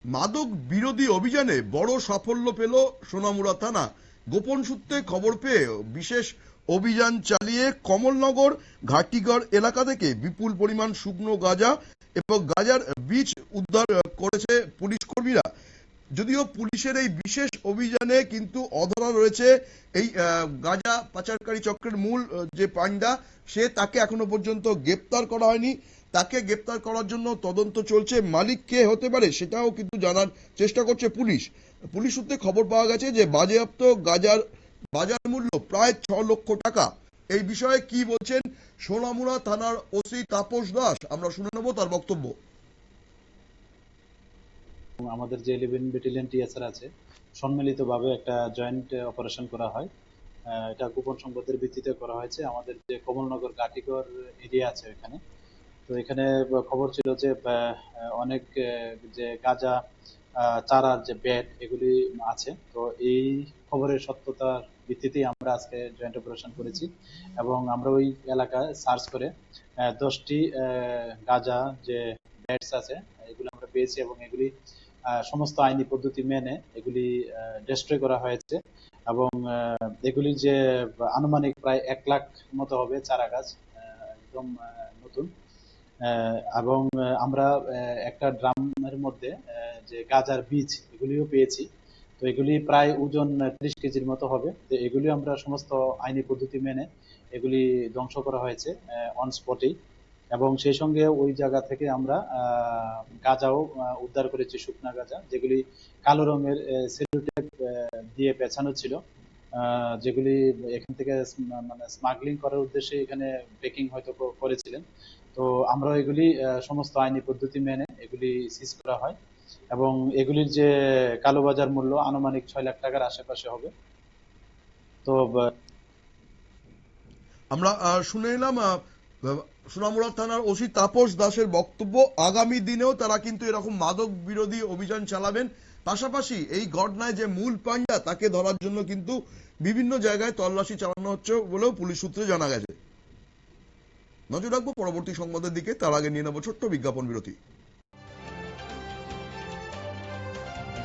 মাদক বিরোধী অভিযানে বড় সাফল্য পেল সোনামুড়া থানা। গোপন সূত্রে খবর পেয়ে বিশেষ অভিযান চালিয়ে কমলনগর ঘাটিগড় এলাকা থেকে বিপুল পরিমাণ শুকনো গাঁজা এবং গাঁজার বীজ উদ্ধার করেছে পুলিশ কর্মীরা। যদিও পুলিশের এই বিশেষ অভিযানে কিন্তু অধরা রয়েছে এই গাঁজা পাচারকারী চক্রের মূল যে পান্ডা, তাকে এখনো পর্যন্ত গ্রেপ্তার করা হয়নি। তাকে গ্রেপ্তার করার জন্য তদন্ত চলছে। মালিক কে হতে পারে সেটাও কিন্তু জানার চেষ্টা করছে পুলিশ। পুলিশ সূত্রে খবর পাওয়া গেছে যে বাজেয়াপ্ত গাঁজার বাজার মূল্য প্রায় 6 লক্ষ টাকা। এই বিষয়ে কি বলছেন সোনামুড়া থানার ওসি তাপস দাস, আমরা শুনে নেব তার বক্তব্য। আমাদের যে 11 ব্যাটালিয়ন টিএসআর আছে, সম্মিলিতভাবে একটা জয়েন্ট অপারেশন করা হয়। এটা গোপন সংবাদের ভিত্তিতে করা হয়েছে। আমাদের যে কমলনগর ঘাটিগড় এরিয়া আছে এখানে, তো এখানে খবর ছিল যে অনেক যে গাঁজা চারার যে ব্যাট এগুলি আছে। তো এই খবরের সত্যতার ভিত্তিতেই আমরা আজকে জয়েন্ট অপারেশন করেছি এবং আমরা ওই এলাকায় সার্চ করে 10টি গাঁজা যে ব্যাটস আছে এগুলো আমরা পেয়েছি এবং এগুলি সমস্ত আইনি পদ্ধতি মেনে এগুলি ডেস্ট্রয় করা হয়েছে এবং এগুলি যে আনুমানিক প্রায় 1 লাখ মতো হবে চারা গাছ, একদম নতুন। এবং আমরা একটা ড্রামের মধ্যে যে গাঁজার বীজ এগুলিও পেয়েছি। তো এগুলি প্রায় ওজন 30 কেজির মতো হবে। তো এগুলি আমরা সমস্ত আইনি পদ্ধতি মেনে এগুলি ধ্বংস করা হয়েছে অন স্পটেই এবং সেই সঙ্গে ওই জায়গা থেকে আমরা গাঁজাও উদ্ধার করেছি, শুকনা গাঁজা যেগুলি কালো রঙের সেলুটেপ দিয়ে পেঁচানো ছিল, যেগুলি এখান থেকে মানে স্মাগলিং করার উদ্দেশ্যে এখানে বেকিং হয়তো করেছিলেন। তো আমরা এগুলি সমস্ত আইনি পদ্ধতি মেনে এগুলি সিজ করা হয় এবং এগুলির যে কালোবাজার মূল্য আনুমানিক 6 লাখ টাকার আশেপাশে হবে। তো আমরা শুনে এলাম সোনামুড়া থানার ওসি তাপস দাসের বক্তব্য। আগামী দিনেও তারা কিন্তু এরকম মাদক বিরোধী অভিযান চালাবেন। পাশাপাশি এই ঘটনায় যে মূল পান্ডা তাকে ধরার জন্য কিন্তু বিভিন্ন জায়গায় তল্লাশি চালানো হচ্ছে বলেও পুলিশ সূত্রে জানা গেছে। নজর রাখবো পরবর্তী সংবাদের দিকে। তার আগে নিয়ে নেব ছোট্ট বিজ্ঞাপন বিরতি।